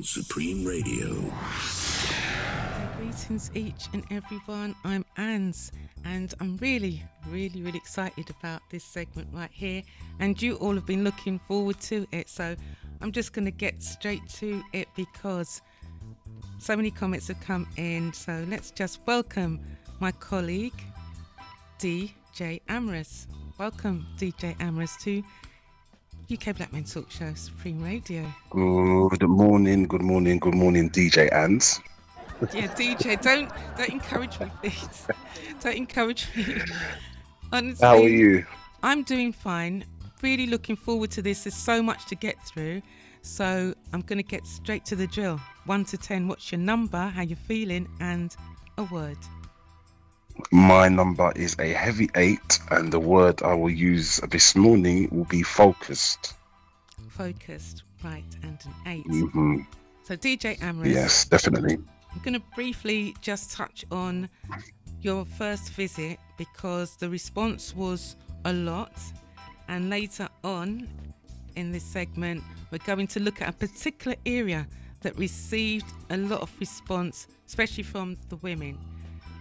Supreme Radio. Greetings each and everyone. I'm Annz, and I'm really excited about this segment right here, and you all have been looking forward to it, so I'm just going to get straight to it because so many comments have come in. So let's just welcome my colleague DJ Amorous. Welcome DJ Amorous to UK Black Men Talk Show, Supreme Radio. Good morning, DJ Annz. Yeah, DJ, don't encourage me, please. Don't encourage me. Honestly, How are you? I'm doing fine. Really looking forward to this. There's so much to get through. So I'm going to get straight to the drill. 1 to 10, what's your number, how you feeling, and a word. My number is a heavy 8, and the word I will use this morning will be focused. Focused, right, and an 8. Mm-hmm. So DJ Amorous. Yes, definitely. I'm going to briefly just touch on your first visit because the response was a lot, and later on in this segment we're going to look at a particular area that received a lot of response, especially from the women.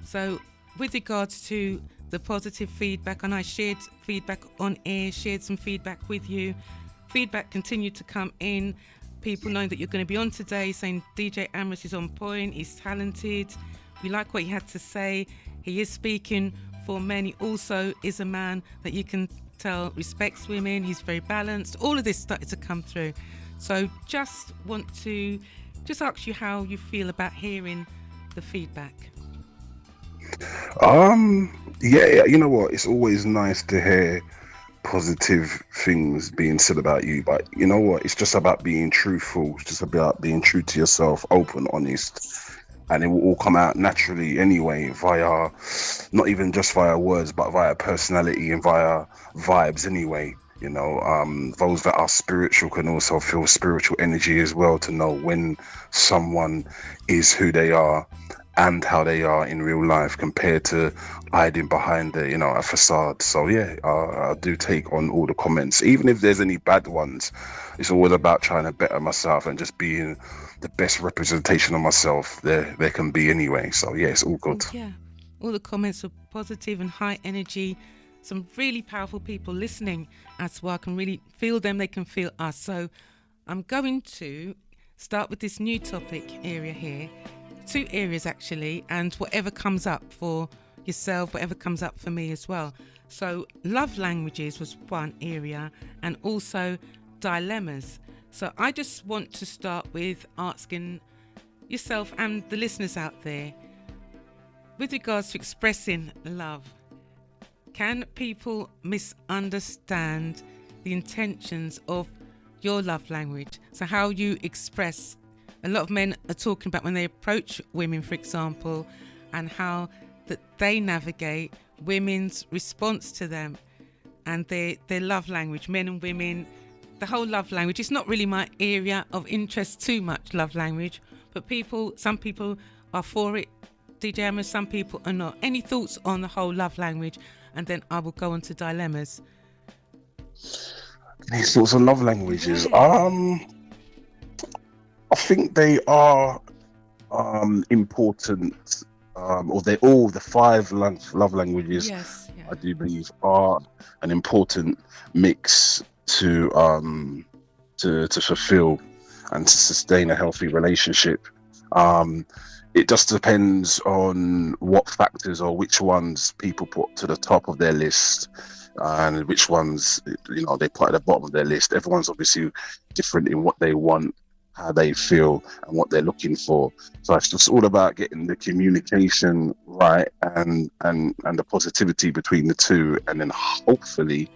So with regards to the positive feedback, and I shared feedback on air, shared some feedback with you. Feedback continued to come in. People knowing that you're going to be on today, saying DJ Amorous is on point, he's talented, we like what he had to say, he is speaking for men, he also is a man that you can tell respects women, he's very balanced. All of this started to come through. So just want to ask you how you feel about hearing the feedback. Yeah, you know what, it's always nice to hear positive things being said about you, but you know what, it's just about being truthful. It's just about being true to yourself, open, honest, and it will all come out naturally anyway, via not even just via words, but via personality and via vibes anyway. You know, those that are spiritual can also feel spiritual energy as well, to know when someone is who they are and how they are in real life compared to hiding behind a facade. So yeah, I do take on all the comments, even if there's any bad ones. It's always about trying to better myself and just being the best representation of myself there can be anyway. So yeah, it's all good. Yeah, all the comments are positive and high energy. Some really powerful people listening as well. I can really feel them, they can feel us. So I'm going to start with this new topic area here. 2 areas actually, and whatever comes up for yourself, whatever comes up for me as well. So love languages was one area, and also dilemmas. So I just want to start with asking yourself and the listeners out there, with regards to expressing love, can people misunderstand the intentions of your love language? So how you express. A lot of men are talking about when they approach women, for example, and how that they navigate women's response to them and their love language, men and women, the whole love language. It's not really my area of interest too much, love language, but some people are for it, DJ Amorous, some people are not. Any thoughts on the whole love language? And then I will go on to dilemmas. Any thoughts on love languages? Yeah. I think they are important, or they're all the 5 love languages. Yes, yeah. I do believe are an important mix to fulfill and to sustain a healthy relationship. It just depends on what factors or which ones people put to the top of their list and which ones they put at the bottom of their list. Everyone's obviously different in what they want, how they feel, and what they're looking for. So it's just all about getting the communication right and the positivity between the two, and then hopefully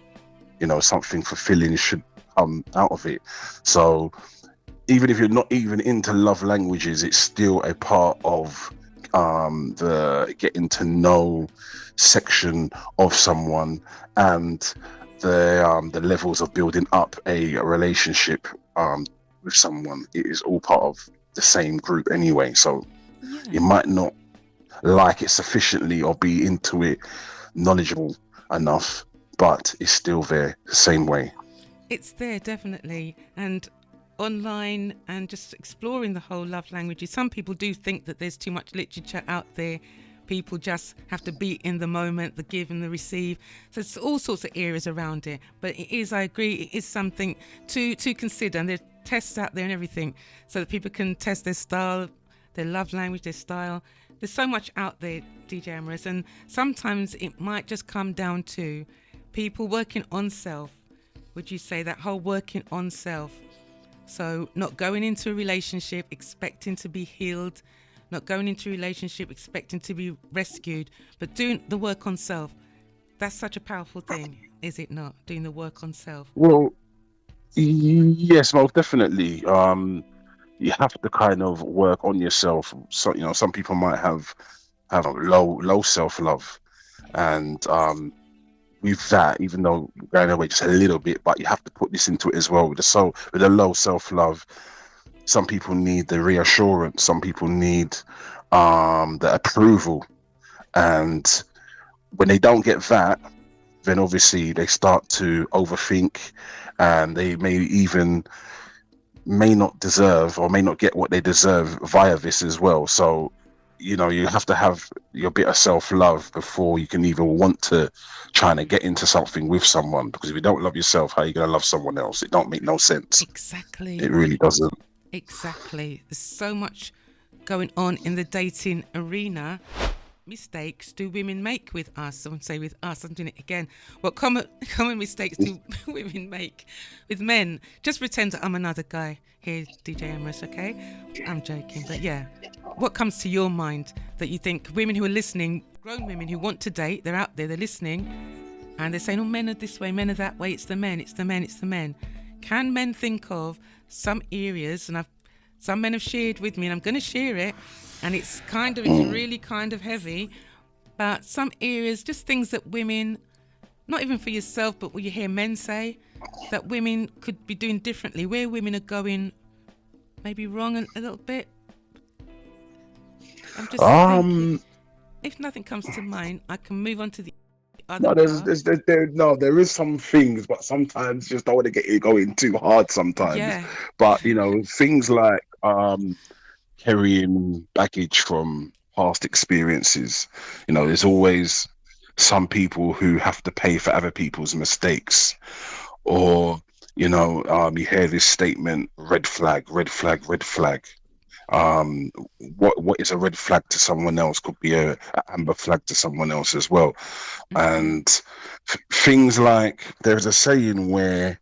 something fulfilling should come out of it. So even if you're not even into love languages, it's still a part of the getting to know section of someone, and the levels of building up a relationship with someone. It is all part of the same group anyway, so you might not like it sufficiently or be into it knowledgeable enough, but it's still there the same way. It's there, definitely. And online and just exploring the whole love languages. Some people do think that there's too much literature out there. People just have to be in the moment, the give and the receive. So it's all sorts of areas around it. But it is, I agree, it is something to consider. And there are tests out there and everything so that people can test their style, their love language, their style. There's so much out there, DJ Amorous. And sometimes it might just come down to people working on self. Would you say that whole working on self? So not going into a relationship expecting to be healed, not going into a relationship expecting to be rescued, but doing the work on self. That's such a powerful thing, is it not? Doing the work on self. Well, yes, most definitely. You have to kind of work on yourself. So, some people might have a low self-love, and with that, even though going away just a little bit, but you have to put this into it as well. With the low self-love, some people need the reassurance, some people need the approval, and when they don't get that, then obviously they start to overthink, and they may not deserve or may not get what they deserve via this as well. So you have to have your bit of self-love before you can even want to try to get into something with someone, because if you don't love yourself, how are you going to love someone else? It don't make no sense. Exactly. It really doesn't. Exactly. There's so much going on in the dating arena. Mistakes do women make with us? I won't say with us, I'm doing it again. What common mistakes do women make with men? Just pretend that I'm another guy here, DJ Amorous, okay? I'm joking, but yeah. What comes to your mind that you think women who are listening, grown women who want to date, they're out there, they're listening, and they're saying, oh, men are this way, men are that way, it's the men, it's the men, it's the men. Can men think of some areas, and some men have shared with me, and I'm going to share it, and it's really kind of heavy, but some areas, just things that women, not even for yourself, but what you hear men say, that women could be doing differently, where women are going maybe wrong a little bit. I'm just thinking, if nothing comes to mind, I can move on to the other part. There is some things, but sometimes just don't want to get it going too hard sometimes. Yeah. But things like carrying baggage from past experiences. There's always some people who have to pay for other people's mistakes, or you hear this statement: red flag, red flag, red flag. What is a red flag to someone else could be a amber flag to someone else as well. And things like, there's a saying where,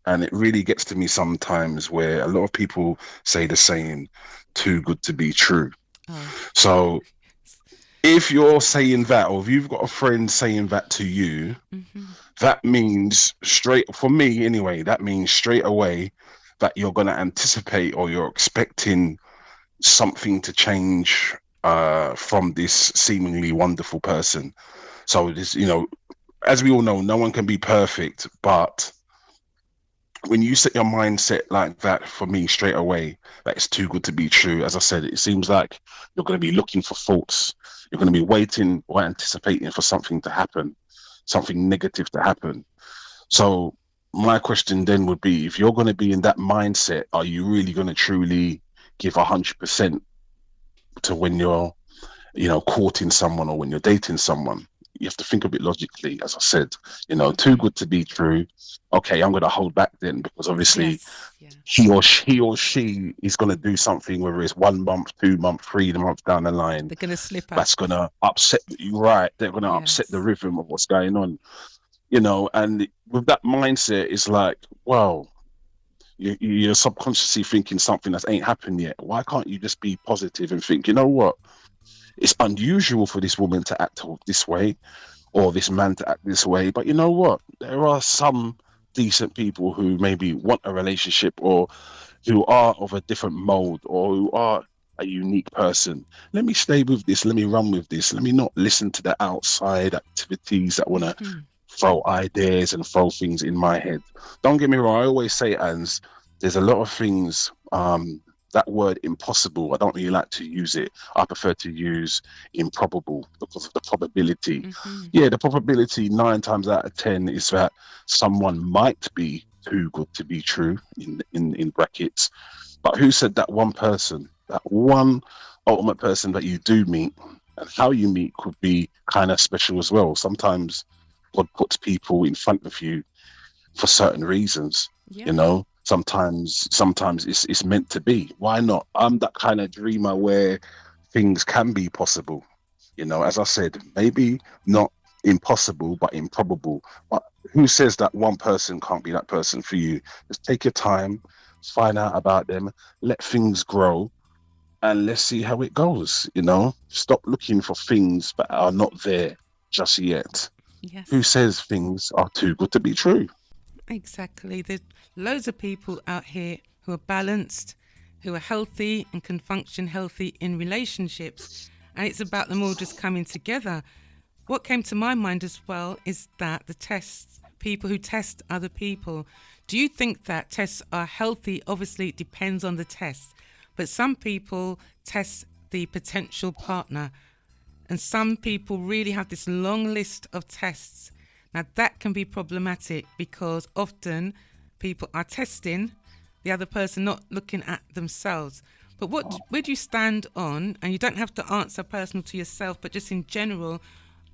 and it really gets to me sometimes, where a lot of people say the saying, too good to be true. So if you're saying that, or if you've got a friend saying that to you, that means for me anyway, that means straight away that you're going to anticipate, or you're expecting something to change from this seemingly wonderful person. So this, as we all know, no one can be perfect, but when you set your mindset like that, for me, straight away, that it's too good to be true. As I said, it seems like you're going to be looking for faults. You're going to be waiting or anticipating for something to happen, something negative to happen. So my question then would be, if you're going to be in that mindset, are you really going to truly give 100% to when you're, courting someone or when you're dating someone? You have to think a bit logically, as I said, too good to be true. Okay, I'm going to hold back then, because obviously he or she is going to do something, whether it's 1 month, 2 months, 3 months down the line. They're going to slip up. That's going to upset you, right? They're going to upset the rhythm of what's going on. And with that mindset, it's like, well, you're subconsciously thinking something that ain't happened yet. Why can't you just be positive and think, you know what? It's unusual for this woman to act this way, or this man to act this way. But you know what? There are some decent people who maybe want a relationship, or who are of a different mold, or who are a unique person. Let me stay with this. Let me run with this. Let me not listen to the outside activities that want to throw ideas and throw things in my head. Don't get me wrong. I always say, Annz, there's a lot of things, that word impossible, I don't really like to use it. I prefer to use improbable, because of the probability. Yeah, the probability 9 times out of 10 is that someone might be too good to be true in brackets. But who said that one person, that one ultimate person that you do meet, and how you meet could be kind of special as well. Sometimes God puts people in front of you for certain reasons. Yeah. You know, sometimes it's meant to be. Why not? I'm that kind of dreamer where things can be possible. You know, as I said, maybe not impossible, but improbable. But who says that one person can't be that person for you? Just take your time, find out about them, let things grow, and let's see how it goes. You know, stop looking for things that are not there just yet. Who Yes. says things are too good to be true? Exactly. There's loads of people out here who are balanced, who are healthy and can function healthy in relationships. And it's about them all just coming together. What came to my mind as well is that the tests, people who test other people, do you think that tests are healthy? Obviously, it depends on the test. But some people test the potential partner. And some people really have this long list of tests. Now, that can be problematic because often people are testing the other person, not looking at themselves. But where do you stand on, and you don't have to answer personal to yourself, but just in general,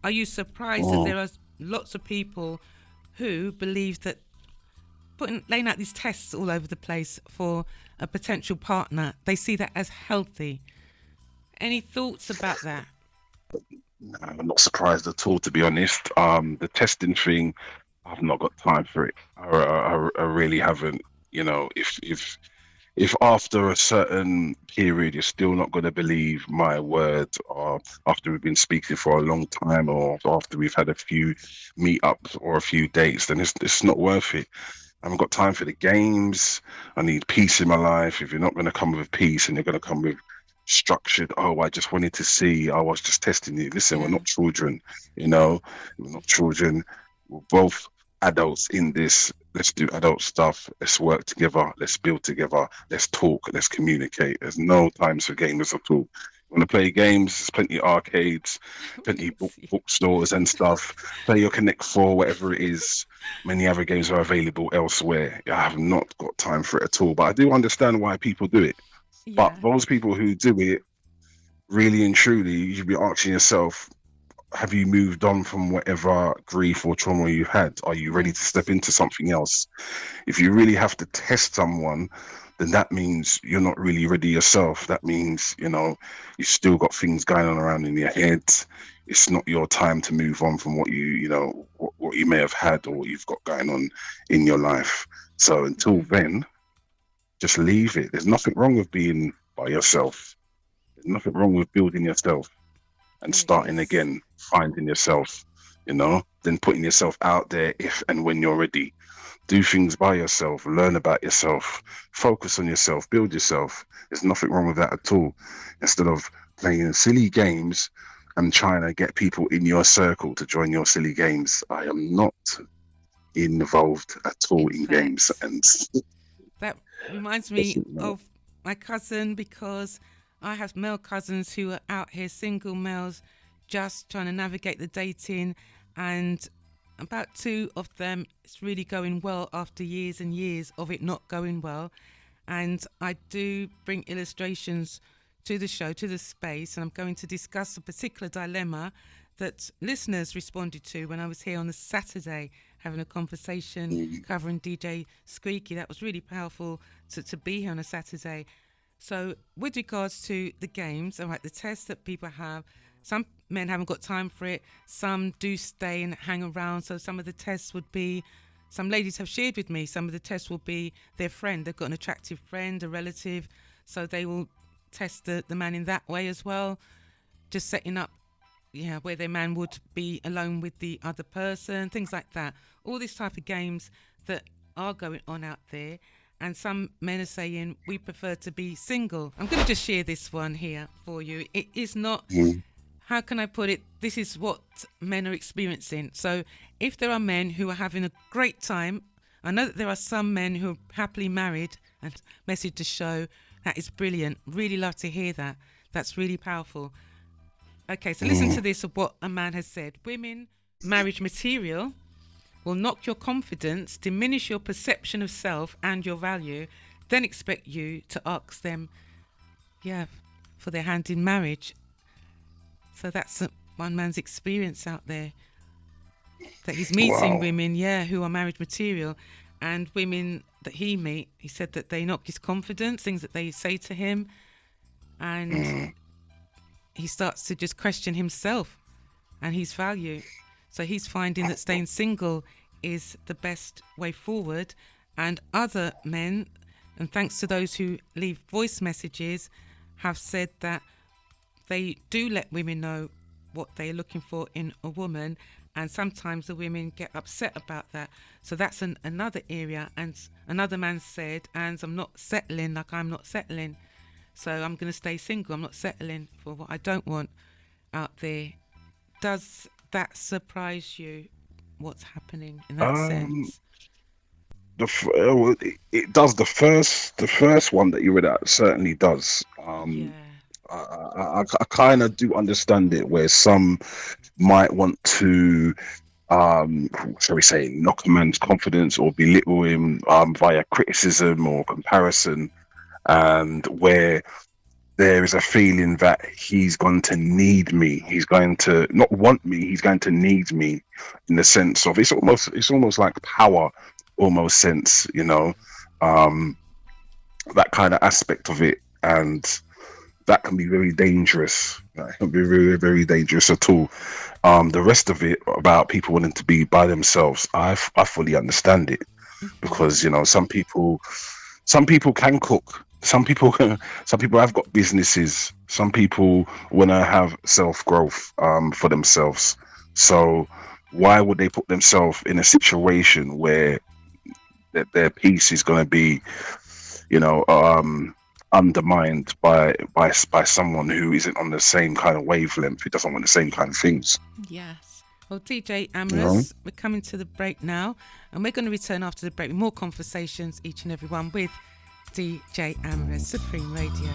are you surprised that there are lots of people who believe that laying out these tests all over the place for a potential partner, they see that as healthy? Any thoughts about that? No, I'm not surprised at all, to be honest. The testing thing, I've not got time for it. I really haven't. You know, if after a certain period you're still not going to believe my words, or after we've been speaking for a long time, or after we've had a few meetups or a few dates, then it's not worth it. I haven't got time for the games. I need peace in my life. If you're not going to come with peace and you're going to come with structured, oh, I just wanted to see, I was just testing you. Listen, we're Yeah. not children, you know, we're not children. We're both adults in this. Let's do adult stuff. Let's work together. Let's build together. Let's talk. Let's communicate. There's no times for gamers at all. You want to play games? There's plenty of arcades, plenty of bookstores and stuff. Play your Connect 4, whatever it is. Many other games are available elsewhere. I have not got time for it at all. But I do understand why people do it. But Yeah. those people who do it, really and truly, you should be asking yourself, have you moved on from whatever grief or trauma you had? Are you ready to Yes. step into something else? If you really have to test someone, then that means you're not really ready yourself. That means, you know, you've still got things going on around in your head. It's not your time to move on from what what you may have had or what you've got going on in your life. So until then, just leave it. There's nothing wrong with being by yourself. There's nothing wrong with building yourself and There starting is. again, finding yourself, you know, then putting yourself out there if and when you're ready. Do things by yourself, learn about yourself, focus on yourself, build yourself. There's nothing wrong with that at all. Instead of playing silly games and trying to get people in your circle to join your silly games, I am not involved at all In in games. fact, And that reminds me of my cousin, because I have male cousins who are out here, single males, just trying to navigate the dating, and about two of them, it's really going well after years and years of it not going well. And I do bring illustrations to the show, to the space, and I'm going to discuss a particular dilemma that listeners responded to when I was here on the Saturday having a conversation covering DJ Squeaky. That was really powerful to be here on a Saturday. So with regards to the games, all right, the tests that people have, some men haven't got time for it. Some do stay and hang around. So some of the tests would be, some ladies have shared with me, some of the tests will be their friend. They've got an attractive friend, a relative. So they will test the man in that way as well. Just setting up, where their man would be alone with the other person, things like that. All these type of games that are going on out there. And some men are saying, we prefer to be single. I'm going to just share this one here for you. It is not, how can I put it? This is what men are experiencing. So if there are men who are having a great time, I know that there are some men who are happily married and message the show. That is brilliant. Really love to hear that. That's really powerful. Okay, so listen to this of what a man has said. Women, marriage material. will knock your confidence, diminish your perception of self and your value, then expect you to ask them, for their hand in marriage. So that's one man's experience out there, that he's meeting women, who are marriage material, and women that he said that they knock his confidence, things that they say to him, and he starts to just question himself and his value. So he's finding that staying single is the best way forward. And other men, and thanks to those who leave voice messages, have said that they do let women know what they're looking for in a woman, and sometimes the women get upset about that. So that's another area. And another man said, "Annz, I'm not settling like I'm not settling. So I'm going to stay single. I'm not settling for what I don't want out there." Does that surprise you, what's happening in that sense? It does. The first one that you read out certainly does. I kind of do understand it, where some might want to, shall we say, knock a man's confidence or belittle him via criticism or comparison, and where there is a feeling that he's going to need me. He's going to not want me. He's going to need me, in the sense of it's almost like power, almost sense, that kind of aspect of it, and that can be very dangerous. That can be very, very dangerous at all. The rest of it about people wanting to be by themselves, I fully understand it, because some people can cook. Some people have got businesses. Some people want to have self-growth for themselves. So why would they put themselves in a situation where their peace is going to be, undermined by someone who isn't on the same kind of wavelength, who doesn't want the same kind of things? Yes. Well, DJ Amorous, we're coming to the break now, and we're going to return after the break with more conversations, each and every one, with DJ Amorous, Supreme Radio.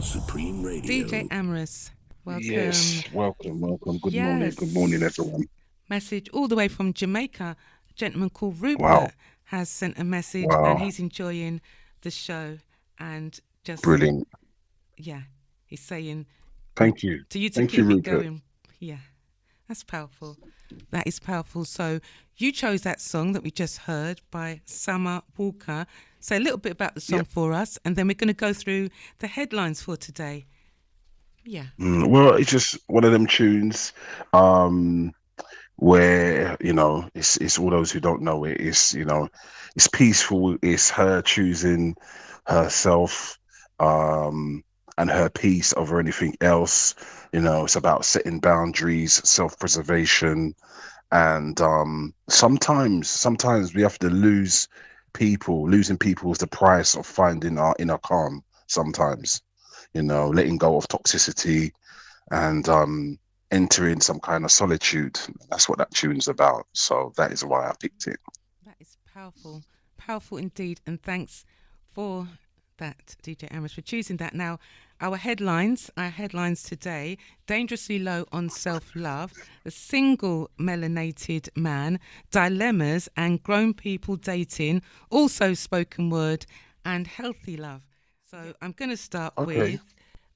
Supreme Radio. DJ Amorous, welcome. Yes, welcome. Good morning, everyone. Message all the way from Jamaica. A gentleman called Rupert has sent a message, and he's enjoying the show, and just brilliant. Yeah, he's saying thank you to you to keep it going. Yeah, that's powerful. That is powerful. So you chose that song that we just heard by Summer Walker. Say a little bit about the song for us, and then we're going to go through the headlines for today. Yeah. Well, it's just one of them tunes where it's all those who don't know it. It's peaceful. It's her choosing herself and her peace over anything else. It's about setting boundaries, self-preservation, and sometimes we have to lose people. Losing people is the price of finding our inner calm. Sometimes, letting go of toxicity and entering some kind of solitude. That's what that tune's about. So that is why I picked it. That is powerful indeed. And thanks for that, DJ Amorous, for choosing that. Now, our headlines today: dangerously low on self-love, a single melanated man, dilemmas and grown people dating, also spoken word and healthy love. So I'm going to start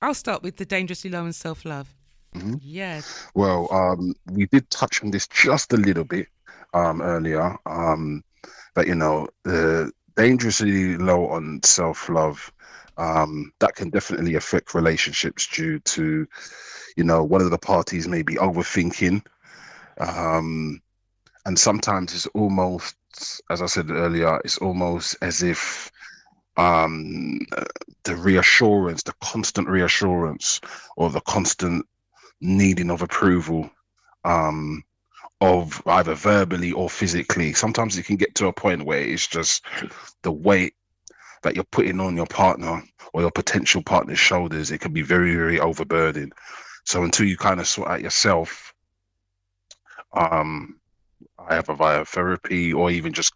I'll start with the dangerously low on self-love. Mm-hmm. Yes. Well, we did touch on this just a little bit earlier, but the dangerously low on self-love, that can definitely affect relationships due to, one of the parties may be overthinking, and sometimes it's almost, as I said earlier, it's almost as if the constant reassurance, or the constant needing of approval, of either verbally or physically. Sometimes it can get to a point where it's just the weight that you're putting on your partner or your potential partner's shoulders. It can be very, very overburdened. So until you kind of sort out yourself, either via therapy or even just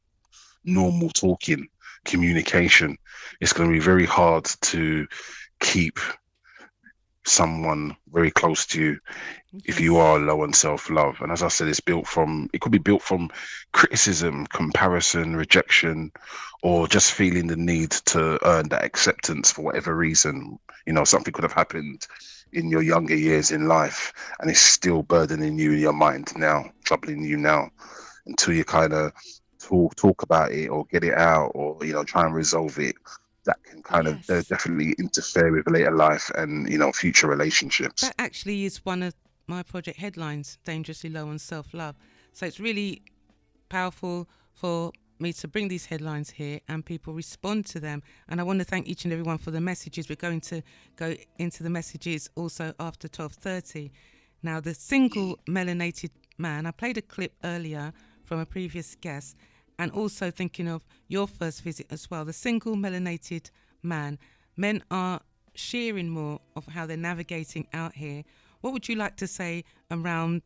normal talking, communication, it's going to be very hard to keep someone very close to you if you Yes. are low on self-love. And as I said, it could be built from criticism, comparison, rejection, or just feeling the need to earn that acceptance for whatever reason. Something could have happened in your younger years in life, and it's still burdening you in your mind now, troubling you now, until you kind of talk about it or get it out, or try and resolve it. That can kind of Yes. definitely interfere with later life and future relationships. That actually is one of my project headlines, Dangerously Low on Self-Love. So it's really powerful for me to bring these headlines here and people respond to them. And I want to thank each and everyone for the messages. We're going to go into the messages also after 12:30. Now, the single melanated man, I played a clip earlier from a previous guest, and also thinking of your first visit as well. The single melanated man, men are sharing more of how they're navigating out here. What would you like to say around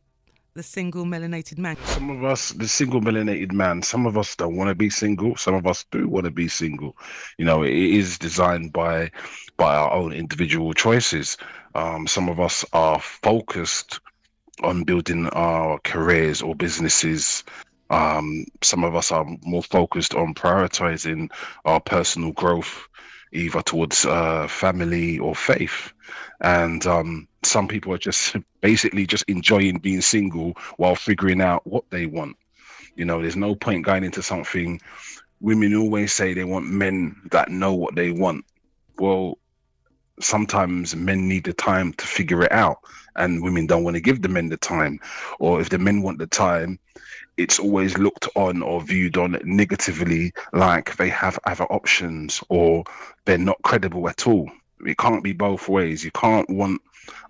the single melanated man? Some of us, the single melanated man, some of us don't want to be single. Some of us do want to be single. It is designed by our own individual choices. Some of us are focused on building our careers or businesses. Some of us are more focused on prioritizing our personal growth, either towards family or faith. And some people are just basically just enjoying being single while figuring out what they want. There's no point going into something. Women always say they want men that know what they want. Well, sometimes men need the time to figure it out, and women don't want to give the men the time. Or if the men want the time, it's always looked on or viewed on negatively, like they have other options or they're not credible at all. It can't be both ways. You can't want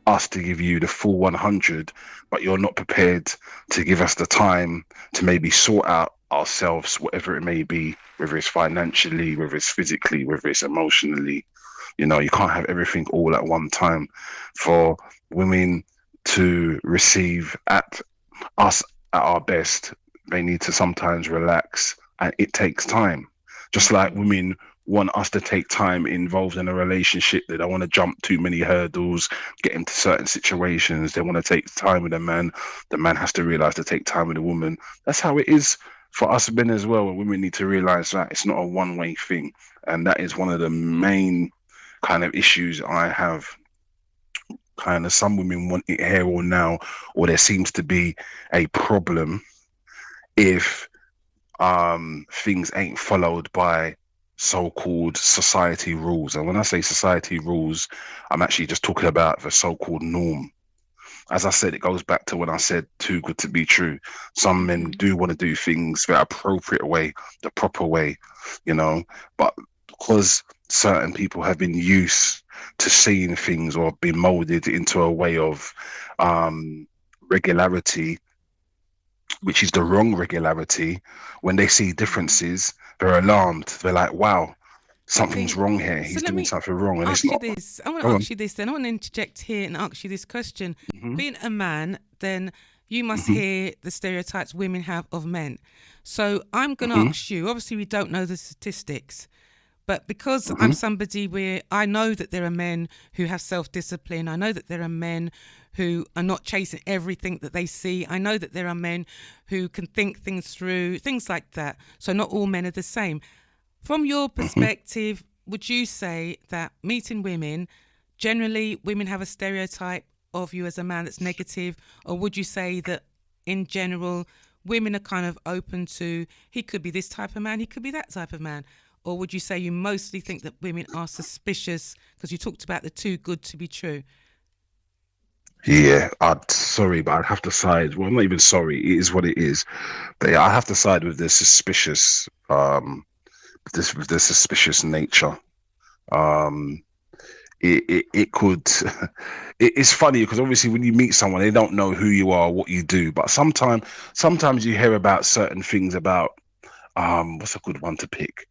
us to give you the full 100, but you're not prepared to give us the time to maybe sort out ourselves, whatever it may be, whether it's financially, whether it's physically, whether it's emotionally. You can't have everything all at one time. For women to receive at us at our best, they need to sometimes relax, and it takes time. Just like women want us to take time involved in a relationship. They don't want to jump too many hurdles, get into certain situations. They want to take time with a man. The man has to realize to take time with a woman. That's how it is for us men as well. And women need to realize that it's not a one-way thing. And that is one of the main kind of issues I have. Kind of some women want it here or now, or there seems to be a problem if things ain't followed by so-called society rules. And when I say society rules, I'm actually just talking about the so-called norm. As I said, it goes back to when I said too good to be true. Some men do want to do things the appropriate way, the proper way, but because certain people have been used to seeing things or been molded into a way of regularity, which is the wrong regularity, when they see differences, they're alarmed. They're like, wow, I something's think wrong here. so. He's Let doing me something wrong. And it's ask you not. this. I want to Go on. ask you this then. I want to interject here and ask you this question. Hmm. Being a man, then you must Hmm. hear the stereotypes women have of men. So I'm going to Hmm. ask you, obviously, we don't know the statistics, but because I'm Hmm. somebody where I know that there are men who have self-discipline, I know that there are men who are not chasing everything that they see. I know that there are men who can think things through, things like that. So not all men are the same. From your Hmm. perspective, would you say that meeting women, generally women have a stereotype of you as a man that's negative, or would you say that in general women are kind of open to, he could be this type of man, he could be that type of man? Or would you say you mostly think that women are suspicious because you talked about the too good to be true? Yeah, sorry, but I'd have to side. Well, I'm not even sorry. It is what it is. But yeah, I have to side with the suspicious, with the suspicious nature. Um, it could. It's funny because obviously when you meet someone, they don't know who you are, what you do. But sometimes you hear about certain things about what's a good one to pick?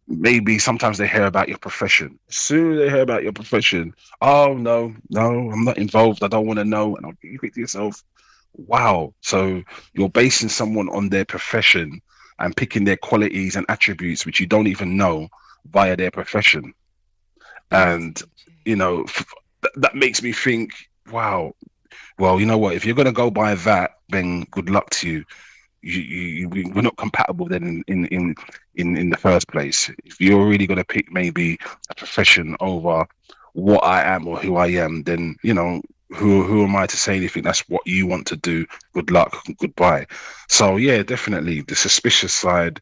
Maybe sometimes they hear about your profession. As soon as they hear about your profession, oh no, I'm not involved. I don't want to know. And you think to yourself, wow. So you're basing someone on their profession and picking their qualities and attributes which you don't even know via their profession. And Indeed, yeah. you know, that makes me think, wow. Well, you know what? If you're gonna go by that, then good luck to you. We're not compatible then in the first place. If you're really gonna pick maybe a profession over what I am or who I am, then who am I to say anything? That's what you want to do. Good luck, goodbye. So yeah, definitely the suspicious side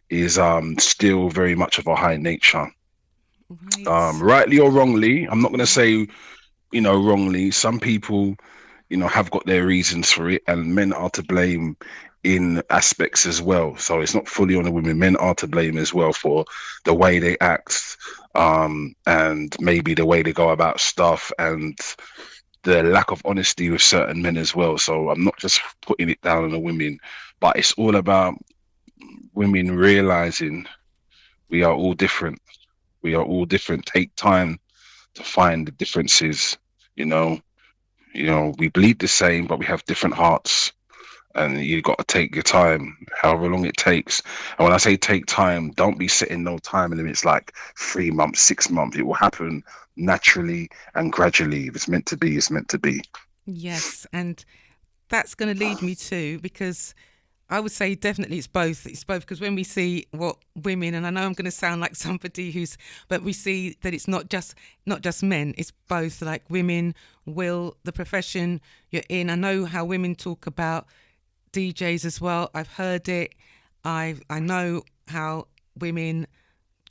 is still very much of a high nature. Right. Rightly or wrongly, I'm not gonna say wrongly. Some people have got their reasons for it, and men are to blame in aspects as well. So it's not fully on the women. Men are to blame as well for the way they act, and maybe the way they go about stuff, and the lack of honesty with certain men as well. So I'm not just putting it down on the women, but it's all about women realizing we are all different. We are all different. Take time to find the differences. You know, we bleed the same, but we have different hearts, and you got to take your time, however long it takes. And when I say take time, don't be setting no time limits like 3 months, 6 months. It will happen naturally and gradually. If it's meant to be, it's meant to be. Yes, and that's going to lead me to, because I would say definitely it's both. It's both, because when we see what women, and I know I'm going to sound like somebody but we see that it's not just men. It's both. Like, women will, the profession you're in. I know how women talk about DJs as well. I've heard it. I know how women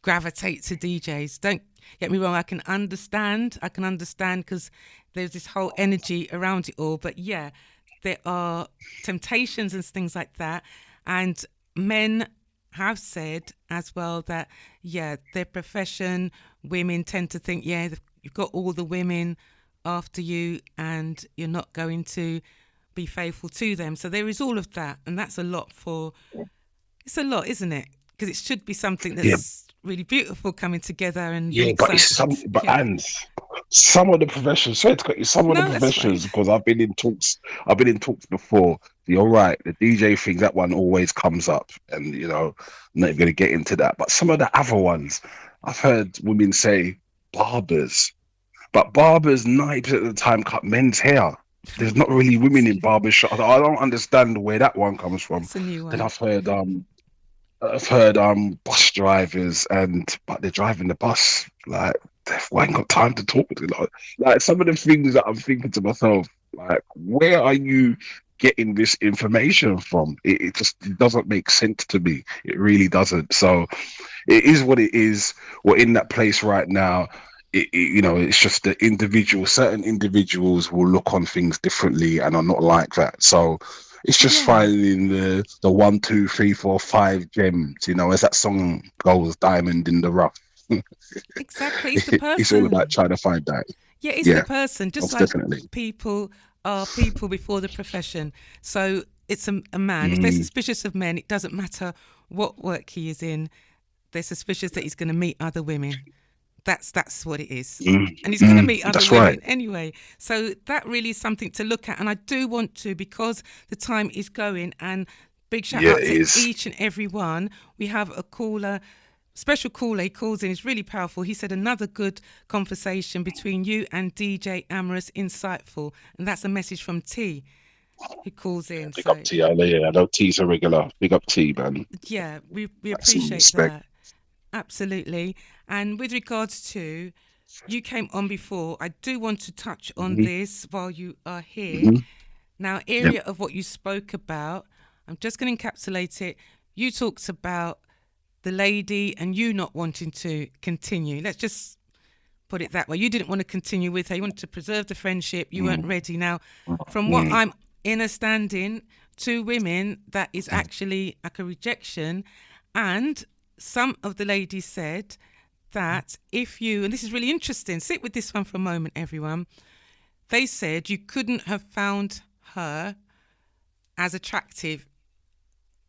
gravitate to DJs. Don't get me wrong. I can understand because there's this whole energy around it all. But yeah, there are temptations and things like that. And men have said as well that, yeah, their profession, women tend to think, yeah, you've got all the women after you and you're not going to be faithful to them. So there is all of that. And that's a lot it's a lot, isn't it? Because it should be something that's really beautiful coming together and but Annz, some of the professions, sorry to cut you, some of the professions, because I've been in talks before. You're right, the DJ thing, that one always comes up, and I'm not even going to get into that. But some of the other ones, I've heard women say barbers, but barbers 90% of the time cut men's hair. There's not really women in barbershop. I don't understand where that one comes from. That's a new one. Then I've heard bus drivers, but they're driving the bus like they ain't got time to talk to them. Like some of the things that I'm thinking to myself, like, where are you getting this information from? It just doesn't make sense to me. It really doesn't. So it is what it is. We're in that place right now. It's just the certain individuals will look on things differently and are not like that. So it's just finding the 1, 2, 3, 4, 5 gems, as that song goes, diamond in the rough. Exactly, it's the person. It's all about trying to find that. Yeah, it's the person. Just like definitely. People are people before the profession. So it's a man. If they're suspicious of men, it doesn't matter what work he is in. They're suspicious that he's going to meet other women. That's what it is. And he's going to meet other women anyway. So that really is something to look at. And I do want to, because the time is going, and big shout out to each and every one. We have a special caller. He calls in. It's really powerful. He said, another good conversation between you and DJ Amorous, insightful. And that's a message from T, who calls in. Big up T. I know T's a regular. Big up T, man. Yeah, we appreciate that. Absolutely. And with regards to, you came on before, I do want to touch on this while you are here. Now, area of what you spoke about, I'm just going to encapsulate it. You talked about the lady and you not wanting to continue. Let's just put it that way. You didn't want to continue with her. You wanted to preserve the friendship. You weren't ready. Now, from what I'm understanding, 2 women, that is actually like a rejection. And some of the ladies said that if you, and this is really interesting, sit with this one for a moment, everyone. They said you couldn't have found her as attractive.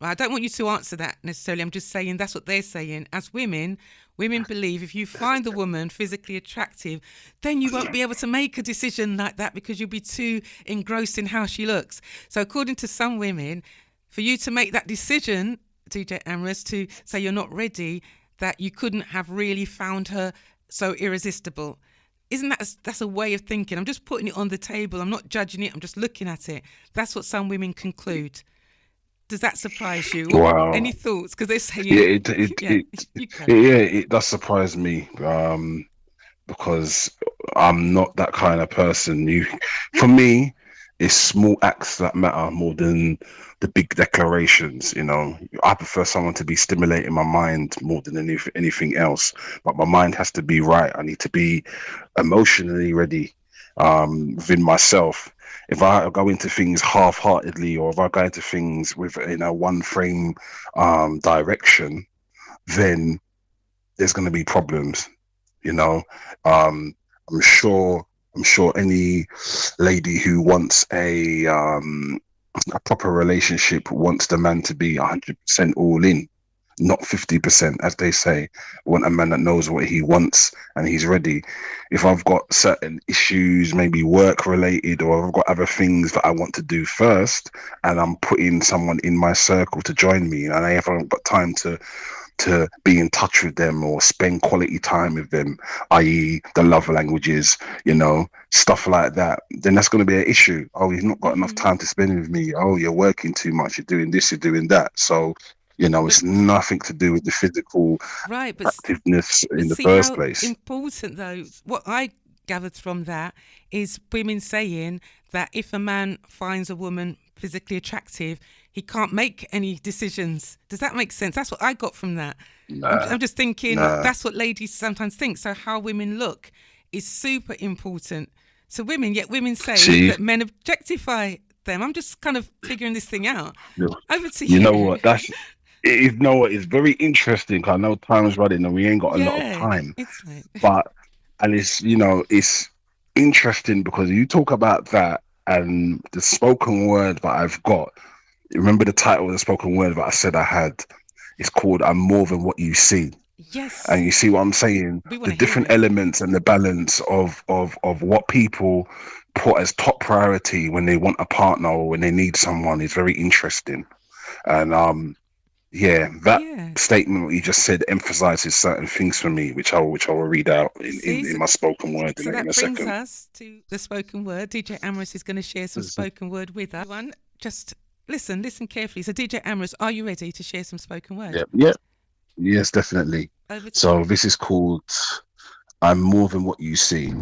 Well, I don't want you to answer that necessarily. I'm just saying that's what they're saying. As women believe if you find the woman physically attractive, then you won't be able to make a decision like that because you'll be too engrossed in how she looks. So according to some women, for you to make that decision, DJ Amorous, to say you're not ready, that you couldn't have really found her so irresistible. isn't that's a way of thinking? I'm just putting it on the table. I'm not judging it. I'm just looking at it. That's what some women conclude. Does that surprise you? Any Wow. thoughts? Because they're Yeah, saying, yeah, you can. it does surprise me. Because I'm not that kind of person. For me, it's small acts that matter more than the big declarations. I prefer someone to be stimulating my mind more than anything else. But my mind has to be right. I need to be emotionally ready within myself. If I go into things half-heartedly, or if I go into things with one frame direction, then there's going to be problems. you know um I'm sure any lady who wants a proper relationship wants the man to be 100% all in, not 50%, as they say. I want a man that knows what he wants and he's ready. If I've got certain issues, maybe work related, or I've got other things that I want to do first, and I'm putting someone in my circle to join me, and I haven't got time to be in touch with them or spend quality time with them, i.e. the love languages, stuff like that, then that's going to be an issue. Oh, you've not got enough Hmm. time to spend with me. Oh, you're working too much. You're doing this, you're doing that. So, But it's nothing to do with the physical right, attractiveness but in the see first how place. important though. What I gathered from that is women saying that if a man finds a woman physically attractive, he can't make any decisions. Does that make sense? That's what I got from that. Nah, I'm just thinking nah. that's what ladies sometimes think. So how women look is super important. So yet women say See, that men objectify them. I'm just kind of figuring this thing out. you Over to you know you. what? It's very interesting 'cause I know time's running and we ain't got a lot of Yeah, time. it's fine. But and it's interesting because you talk about that and the spoken word that I've got. Remember the title of the spoken word that I said I had? It's called "I'm More Than What You See." Yes, And you see what I'm saying? we want The to hear different it. elements and the balance of what people put as top priority when they want a partner or when they need someone is very interesting. And yeah, that Yeah. statement what you just said emphasizes certain things for me, which I will read out See, in my spoken word so in that a brings second. us to the spoken word. DJ Amorous is going to share some spoken word with us. Everyone, just listen carefully. So, DJ Amorous, are you ready to share some spoken word? Yeah, yeah, yes, definitely. Over to So you. this is called "I'm More Than What You See."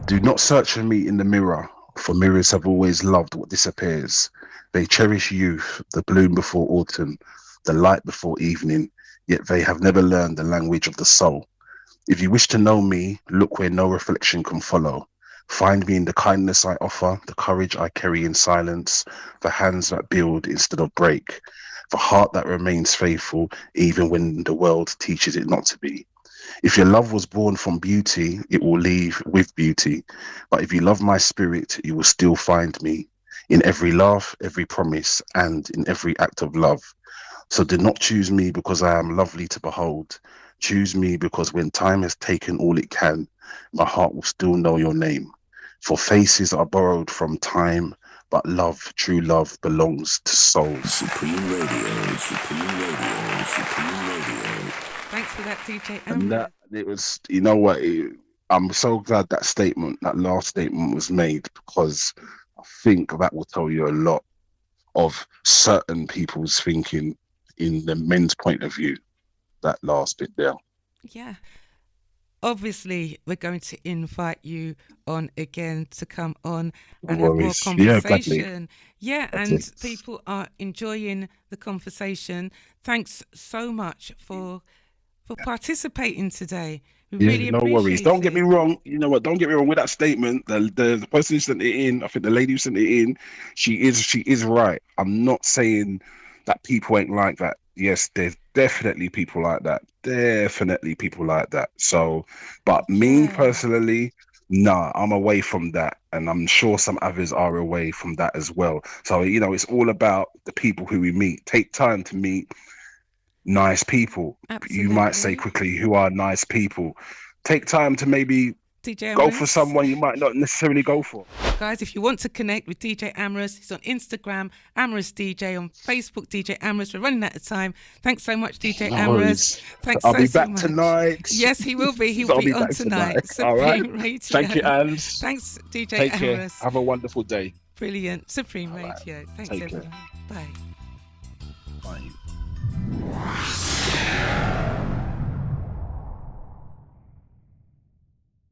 Do not search for me in the mirror, for mirrors have always loved what disappears. They cherish youth, the bloom before autumn, the light before evening, yet they have never learned the language of the soul. If you wish to know me, look where no reflection can follow. Find me in the kindness I offer, the courage I carry in silence, the hands that build instead of break, the heart that remains faithful even when the world teaches it not to be. If your love was born from beauty, it will leave with beauty. But if you love my spirit, you will still find me in every laugh, every promise, and in every act of love. So do not choose me because I am lovely to behold. Choose me because when time has taken all it can, my heart will still know your name. For faces are borrowed from time, but love, true love, belongs to souls. Supreme Radio, Supreme Radio, Supreme Radio. Thanks for that, DJ And Amorous. that it was, you know what? I'm so glad that last statement was made because I think that will tell you a lot of certain people's thinking in the men's point of view. That last bit there. Yeah. Obviously, we're going to invite you on again to come on No and have more worries. Yeah, gladly. conversation. Yeah, Gladly. and people are enjoying the conversation. Thanks so much for participating today. We Yeah, really no worries. Don't appreciate get me it. wrong. You know what? Don't get me wrong with that statement. The person who sent it in, I think the lady who sent it in, she is right. I'm not saying that people ain't like that. Yes, there's definitely people like that. Definitely people like that. So, but me Yeah, personally, nah, I'm away from that, and I'm sure some others are away from that as well. So, it's all about the people who we meet. Take time to meet nice people. You might say absolutely. quickly, who are nice people? Take time to maybe DJ Go Amorous. for someone you might not necessarily go for. Guys, if you want to connect with DJ Amorous, he's on Instagram, Amorous DJ, on Facebook, DJ Amorous. We're running out of time. Thanks so much, DJ Amorous. Thanks I'll so be so back much. tonight. Yes, he will be. He'll I'll be be on back tonight. All right. Supreme Radio. Thank you, Annz. Thanks, DJ Take care. Amorous. Have a wonderful day. Brilliant. Supreme All right. Radio. Thanks, Take care. everyone. Bye.